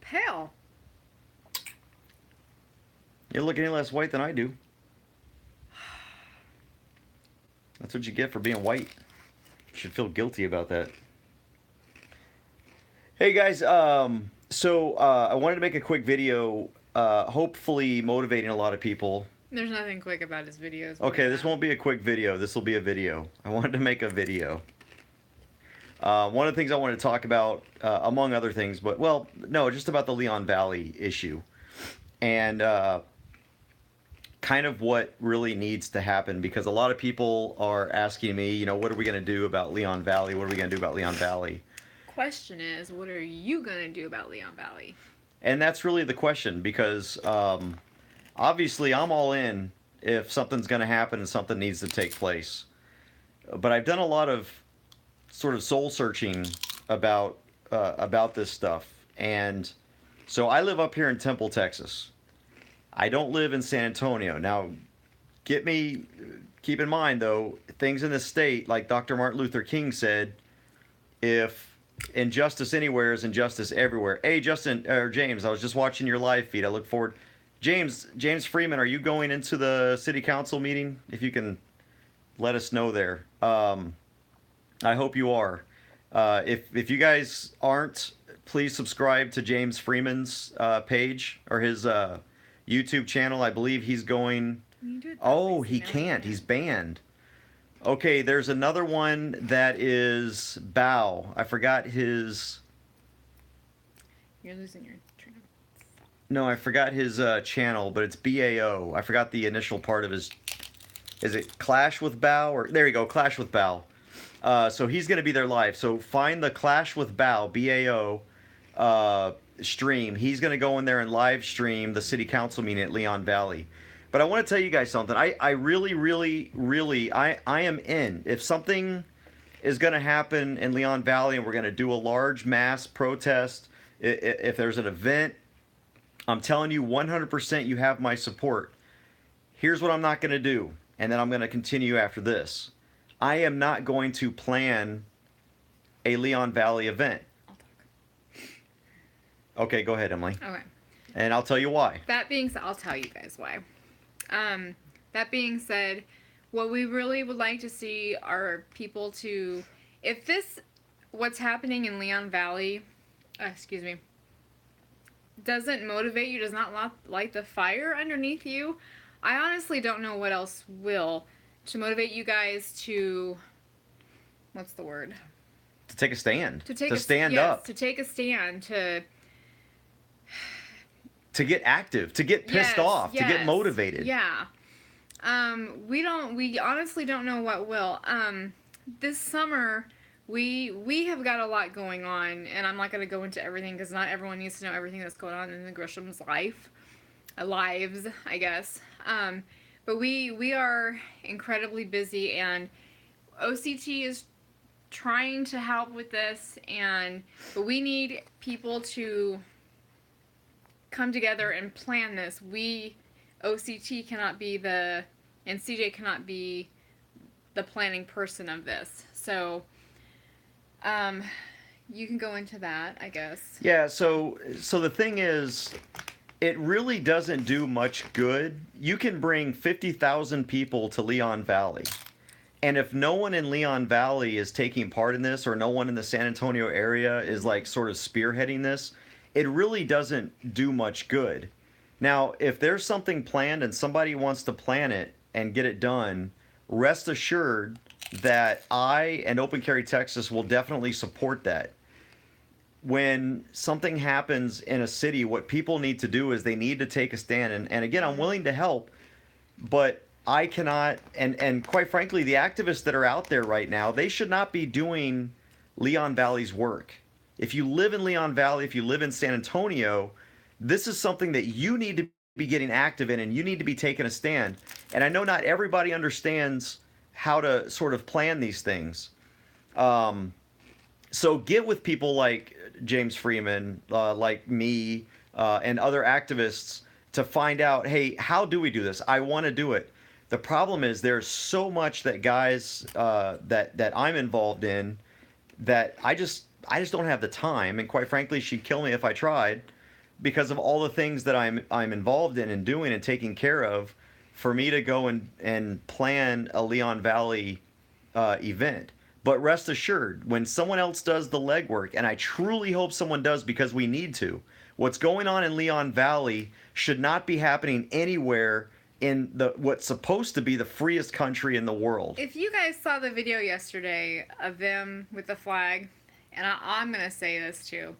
pale. You don't look any less white than I do. That's what you get for being white. You should feel guilty about that. Hey guys, I wanted to make a quick video, hopefully motivating a lot of people. There's nothing quick about his videos, but Okay, this won't be a quick video. This will be a video. I wanted to make a video. One of the things I wanted to talk about, among other things, but well, no, just about the Leon Valley issue, and kind of what really needs to happen, because a lot of people are asking me, what are we going to do about Leon Valley? What are we going to do about Leon Valley? question is, what are you going to do about Leon Valley? And that's really the question, because obviously I'm all in if something's going to happen and something needs to take place. But I've done a lot of sort of soul searching about this stuff, and so I live up here in Temple, Texas. I don't live in San Antonio. Now, keep in mind though, things in this state, like Dr. Martin Luther King said, if injustice anywhere is injustice everywhere. Hey, Justin or James, I was just watching your live feed. I look forward. James Freeman, are you going into the city council meeting? If you can let us know there. I hope you are. If you guys aren't, please subscribe to James Freeman's page or his YouTube channel. I believe he's going. Oh, he can't. He's banned. Okay, there's another one that is Bao. I forgot his. You're losing your train of thought. No, I forgot his channel, but it's BAO. I forgot the initial part of his. Is it Clash with Bao? Or there you go, Clash with Bao. So he's going to be there live. So find the Clash with Bao, BAO, stream. He's going to go in there and live stream the city council meeting at Leon Valley. But I want to tell you guys something. I really, I am in. If something is going to happen in Leon Valley and we're going to do a large mass protest, if there's an event, I'm telling you 100% you have my support. Here's what I'm not going to do, and then I'm going to continue after this. I am not going to plan a Leon Valley event. I'll talk. Okay, go ahead, Emily. Okay. And I'll tell you why. That being said, I'll tell you guys why. That being said, what we really would like to see are people to, if this, what's happening in Leon Valley, doesn't motivate you, does not light the fire underneath you, I honestly don't know what else will to motivate you guys to, what's the word? To take a stand. To stand yes, up. To take a stand, to get active, to get pissed off, to get motivated. Yeah. We honestly don't know what will. This summer, we have got a lot going on, and I'm not going to go into everything because not everyone needs to know everything that's going on in the Grisham's lives, I guess. But we are incredibly busy, and OCT is trying to help with this, but we need people to come together and plan this. OCT cannot be and CJ cannot be the planning person of this. So, you can go into that, I guess. Yeah, so the thing is, it really doesn't do much good. You can bring 50,000 people to Leon Valley. And if no one in Leon Valley is taking part in this, or no one in the San Antonio area is like sort of spearheading this, it really doesn't do much good. Now, if there's something planned and somebody wants to plan it and get it done, rest assured that I and Open Carry Texas will definitely support that. When something happens in a city, what people need to do is they need to take a stand. And again, I'm willing to help, but I cannot, and quite frankly, the activists that are out there right now, they should not be doing Leon Valley's work. If you live in Leon Valley, if you live in San Antonio, this is something that you need to be getting active in, and you need to be taking a stand. And I know not everybody understands how to sort of plan these things. So get with people like James Freeman, like me, and other activists to find out, hey, how do we do this? I want to do it. The problem is there's so much that guys that I'm involved in that I just don't have the time, and quite frankly, she'd kill me if I tried. because of all the things that I'm involved in and doing and taking care of, for me to go and plan a Leon Valley event. But rest assured, when someone else does the legwork, and I truly hope someone does because we need to, what's going on in Leon Valley should not be happening anywhere in the what's supposed to be the freest country in the world. If you guys saw the video yesterday of them with the flag, and I'm gonna say this too,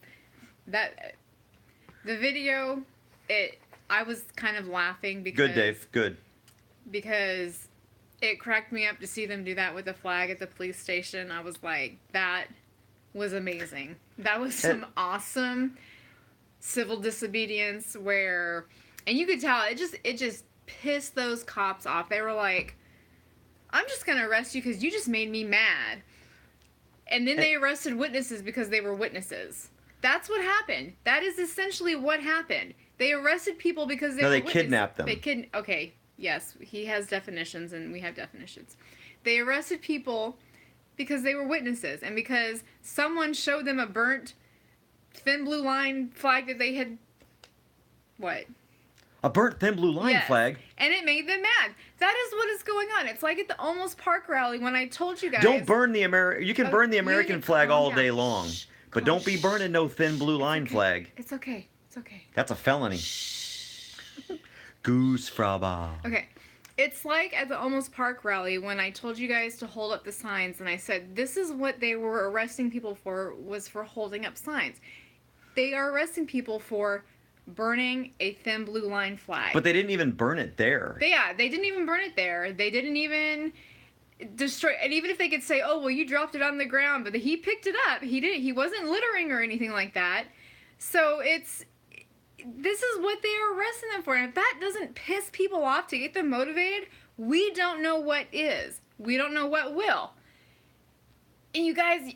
that the video, I was kind of laughing because Good, Dave. Good. Because it cracked me up to see them do that with the flag at the police station. I was like, that was amazing. That was some awesome civil disobedience where, and you could tell it just pissed those cops off. They were like, I'm just going to arrest you because you just made me mad. And then they arrested witnesses because they were witnesses. That's what happened. That is essentially what happened. They arrested people because they were witnesses. Kidnapped them. Okay, yes, he has definitions and we have definitions. They arrested people because they were witnesses and because someone showed them a burnt thin blue line flag that they had... What? A burnt thin blue line flag? And it made them mad. That is what is going on. It's like at the Almost Park rally when I told you guys... Don't burn the You can burn the American flag all day long. Shh, but don't be burning no thin blue line flag. It's okay. It's okay. That's a felony. Goose fraba. Okay. It's like at the Almost Park rally when I told you guys to hold up the signs and I said this is what they were arresting people for, was for holding up signs. They are arresting people for burning a thin blue line flag. But they didn't even burn it there. They didn't even burn it there. They didn't even destroy. And even if they could say, "Oh, well, you dropped it on the ground," but he picked it up. He didn't. He wasn't littering or anything like that. So this is what they are arresting them for. And if that doesn't piss people off to get them motivated, we don't know what is. We don't know what will. And you guys,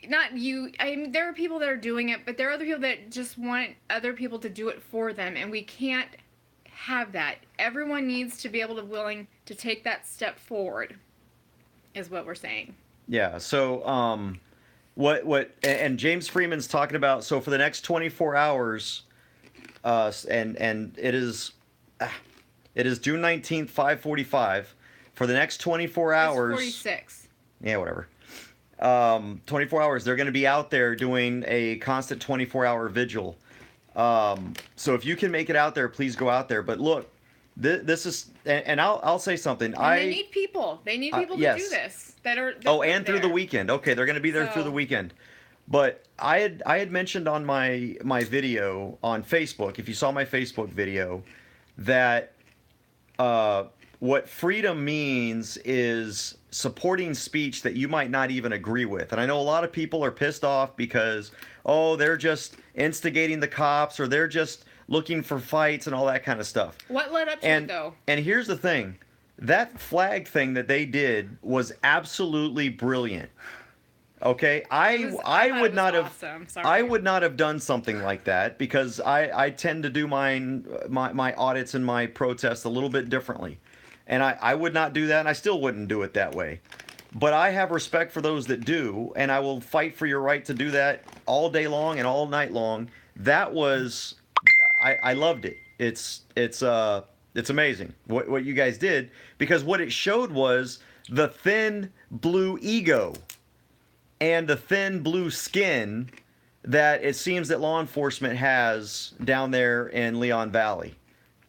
not you, I mean, there are people that are doing it, but there are other people that just want other people to do it for them, and we can't have that. Everyone needs to be able to willing to take that step forward, is what we're saying. Yeah, so and James Freeman's talking about, so for the next 24 hours, and it is June 19th, 5:45. For the next 24 hours... It's 46. Yeah, whatever. 24 hours, they're going to be out there doing a constant 24-hour vigil. So if you can make it out there, please go out there. But look, this is, and I'll say something. And they need people. They need people to do this. And through the weekend. Okay, they're going to be there through the weekend. But I had mentioned on my video on Facebook, if you saw my Facebook video, that what freedom means is supporting speech that you might not even agree with. And I know a lot of people are pissed off because, they're just instigating the cops or they're just looking for fights and all that kind of stuff. What led up to it, though? And here's the thing. That flag thing that they did was absolutely brilliant. Okay, I would not have awesome. Sorry. I would not have done something like that because I tend to do my audits and my protests a little bit differently. And I would not do that, and I still wouldn't do it that way. But I have respect for those that do, and I will fight for your right to do that all day long and all night long. That was, I loved it. It's amazing what you guys did, because what it showed was the thin blue ego and the thin blue skin that it seems that law enforcement has down there in Leon Valley.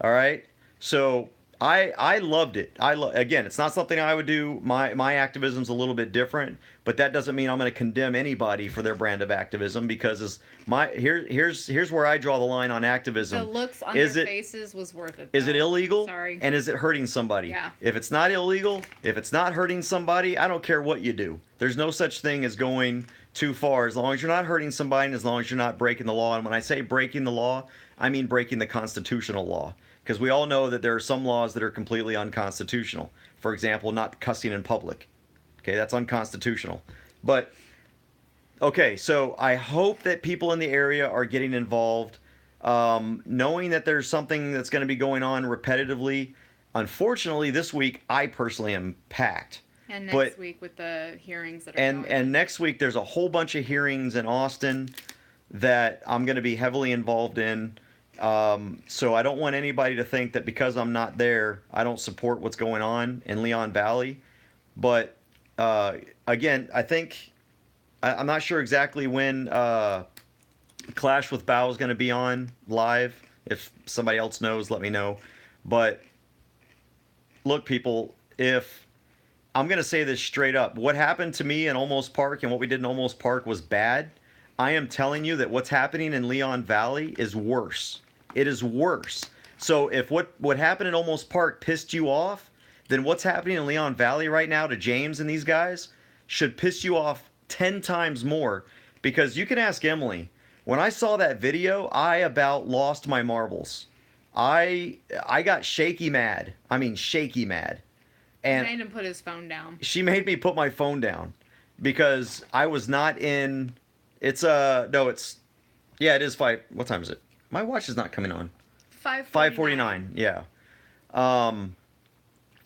All right, so I loved it. Again, it's not something I would do. My activism's a little bit different, but that doesn't mean I'm going to condemn anybody for their brand of activism, because here's where I draw the line on activism. The looks on their faces was worth it, though. Is it illegal? Sorry. And is it hurting somebody? Yeah. If it's not illegal, if it's not hurting somebody, I don't care what you do. There's no such thing as going too far, as long as you're not hurting somebody and as long as you're not breaking the law. And when I say breaking the law, I mean breaking the constitutional law. Because we all know that there are some laws that are completely unconstitutional. For example, not cussing in public. Okay, that's unconstitutional. But, okay, so I hope that people in the area are getting involved, knowing that there's something that's going to be going on repetitively. Unfortunately, this week, I personally am packed. And next week with the hearings that are going on. And next week, there's a whole bunch of hearings in Austin that I'm going to be heavily involved in. So I don't want anybody to think that because I'm not there, I don't support what's going on in Leon Valley. But uh, again, I'm not sure exactly when Clash with Bow is going to be on live. If somebody else knows, let me know. But look, people, if I'm going to say this straight up, what happened to me in Almost Park and what we did in Almost Park was bad. I am telling you that what's happening in Leon Valley is worse. It is worse. So if what happened in Almost Park pissed you off, then what's happening in Leon Valley right now to James and these guys should piss you off 10 times more, because you can ask Emily. When I saw that video, I about lost my marbles. I got shaky mad. I mean shaky mad. You And made him put his phone down. she made me put my phone down because I was not in. It's no, it's yeah, it is five. What time is it? My watch is not coming on. 5:49. Yeah. Um,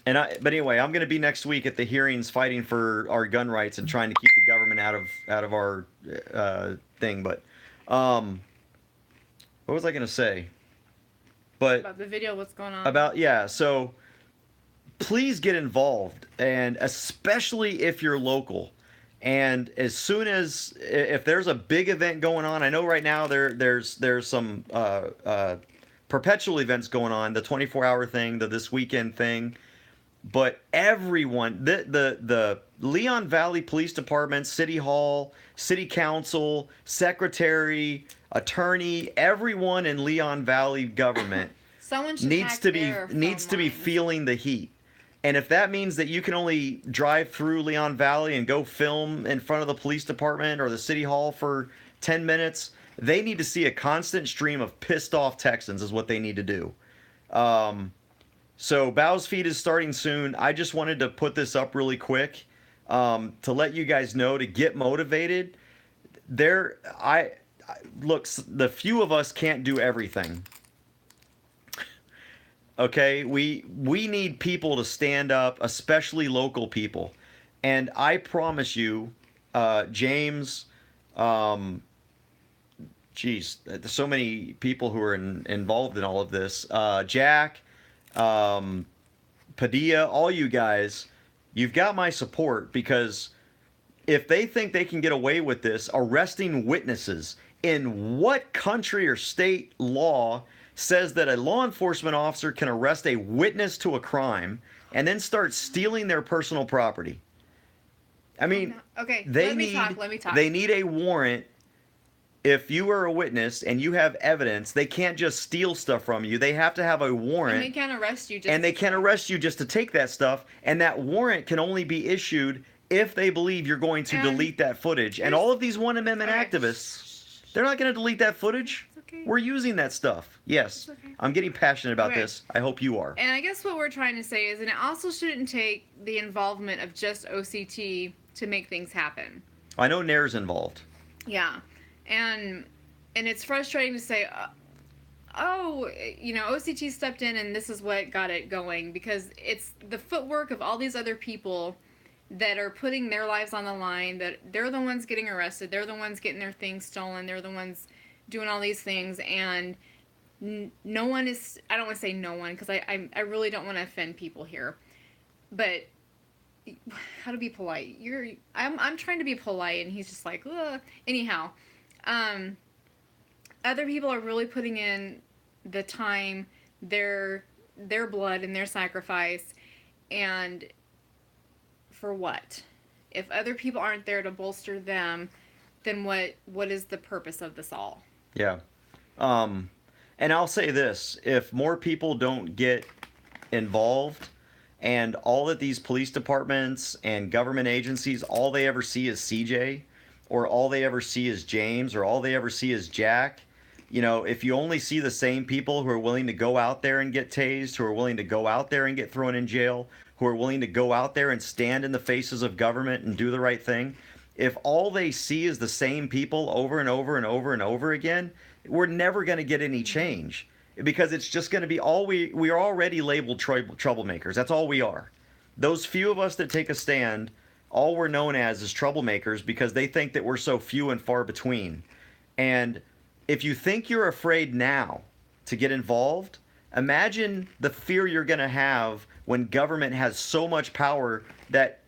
but anyway, I'm going to be next week at the hearings fighting for our gun rights and trying to keep the government out of our thing. But um, what was I going to say? But About the video, what's going on? about yeah, so please get involved, and especially if you're local. And as soon as if there's a big event going on, I know right now there's some perpetual events going on, the 24-hour thing, the this weekend thing. But everyone, the Leon Valley Police Department, City Hall, City Council, Secretary, Attorney, everyone in Leon Valley government Someone should needs hack to be their needs phone to be lines. feeling the heat. And if that means that you can only drive through Leon Valley and go film in front of the police department or the city hall for 10 minutes, they need to see a constant stream of pissed off Texans is what they need to do. So Bow's Feed is starting soon. I just wanted to put this up really quick to let you guys know, to get motivated. Look, the few of us can't do everything. Okay, we need people to stand up, especially local people. And I promise you, James, geez, there's so many people who are involved in all of this. Jack, um, Padilla, all you guys, you've got my support, because if they think they can get away with this, arresting witnesses, in what country or state law says that a law enforcement officer can arrest a witness to a crime and then start stealing their personal property? I mean, Okay, they let me need talk. Let me talk. they need a warrant. If you are a witness and you have evidence, they can't just steal stuff from you. They have to have a warrant. And they can't arrest you. And they can't arrest you just to take that stuff. And that warrant can only be issued if they believe you're going to delete that footage. And all of these One Amendment activists, they're not going to delete that footage. It's okay. We're using that stuff. Yes. It's okay. I'm getting passionate about Okay. this. I hope you are. And I guess what we're trying to say is, and it also shouldn't take the involvement of just OCT to make things happen. I know Nair's involved. Yeah, and it's frustrating to say, oh, you know, OCT stepped in and this is what got it going, because it's the footwork of all these other people that are putting their lives on the line, that they're the ones getting arrested, they're the ones getting their things stolen, they're the ones doing all these things, and no one is, I don't want to say no one, because I really don't want to offend people here, but how to be polite. I'm trying to be polite, and he's just like, ugh. Anyhow, other people are really putting in the time, their blood and their sacrifice, and for what? If other people aren't there to bolster them, then what is the purpose of this all? Yeah. And I'll say this, if more people don't get involved, and all that these police departments and government agencies, all they ever see is CJ, or all they ever see is James, or all they ever see is Jack. You know, if you only see the same people who are willing to go out there and get tased, who are willing to go out there and get thrown in jail, who are willing to go out there and stand in the faces of government and do the right thing, if all they see is the same people over and over and over and over again, we're never going to get any change. Because it's just going to be we are already labeled troublemakers. That's all we are. Those few of us that take a stand, all we're known as is troublemakers, because they think that we're so few and far between. And if you think you're afraid now to get involved, imagine the fear you're going to have when government has so much power that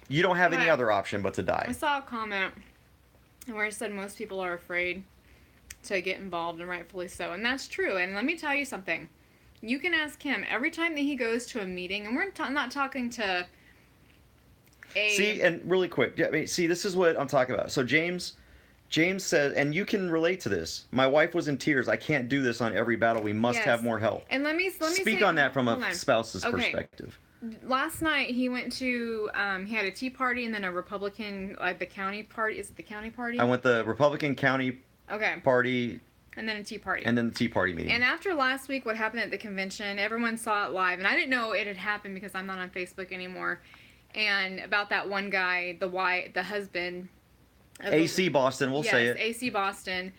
you don't have any Right. other option but to I die. saw a comment where it said most people are afraid to get involved, and rightfully so. And that's true. And let me tell you something. You can ask him every time that he goes to a meeting, and we're not talking to a. See, and really quick, yeah, I mean, see, this is what I'm talking about. So James says, and you can relate to this. My wife was in tears. I can't do this on every battle. We must Yes. have more help. And let me Speak say, on that from hold a on. spouse's Okay. perspective. Last night he went to he had a tea party and then a Republican, like the county party. Is it the county party? I went the Republican county Okay. party And then a tea party. and then the Tea Party meeting. And after last week, what happened at the convention, everyone saw it live, and I didn't know it had happened because I'm not on Facebook anymore. And about that one guy, the husband. Of AC Boston, we'll say Yes, it. AC Boston,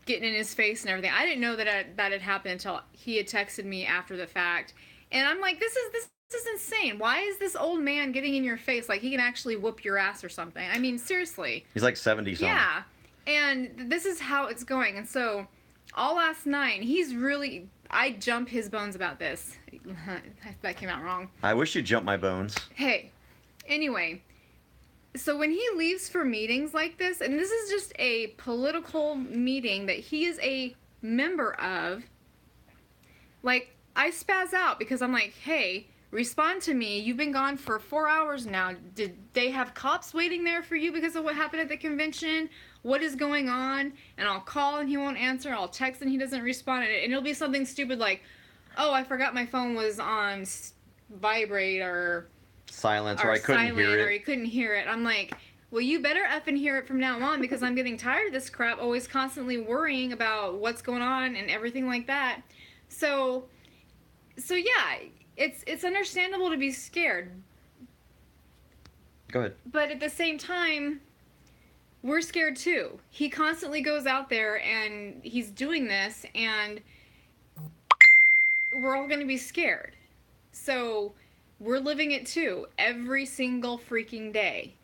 getting in his face and everything. I didn't know that that had happened until he had texted me after the fact, and I'm like, this is insane. Why is this old man getting in your face like he can actually whoop your ass or something? I mean, seriously. He's like 70 something. Yeah, and this is how it's going. And so, all last night, I jump his bones about this. That came out wrong. I wish you'd jump my bones. Hey, anyway, so when he leaves for meetings like this, and this is just a political meeting that he is a member of, like, I spaz out because I'm like, hey, respond to me. You've been gone for 4 hours now. Did they have cops waiting there for you because of what happened at the convention? What is going on? And I'll call and he won't answer. I'll text and he doesn't respond. And it'll be something stupid like, oh, I forgot my phone was on vibrate or Silence, or I couldn't silent, hear or it. you couldn't hear it. I'm like, well, you better effing hear it from now on because I'm getting tired of this crap, always constantly worrying about what's going on and everything like that. So yeah, it's understandable to be scared. Go ahead. But at the same time, we're scared too. He constantly goes out there and he's doing this, and we're all going to be scared. So we're living it too every single freaking day.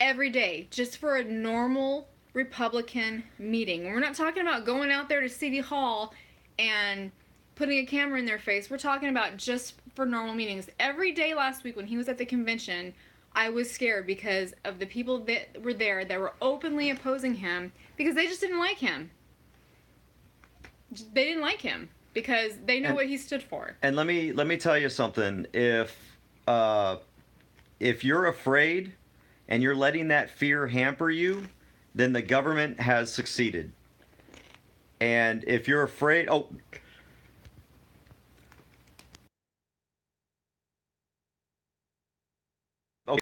Every day, just for a normal Republican meeting. We're not talking about going out there to City Hall and putting a camera in their face. We're talking about just for normal meetings. Every day last week when he was at the convention, I was scared because of the people that were there that were openly opposing him because they just didn't like him. They didn't like him because they know what he stood for. And let me tell you something. If you're afraid and you're letting that fear hamper you, then the government has succeeded. And if you're afraid,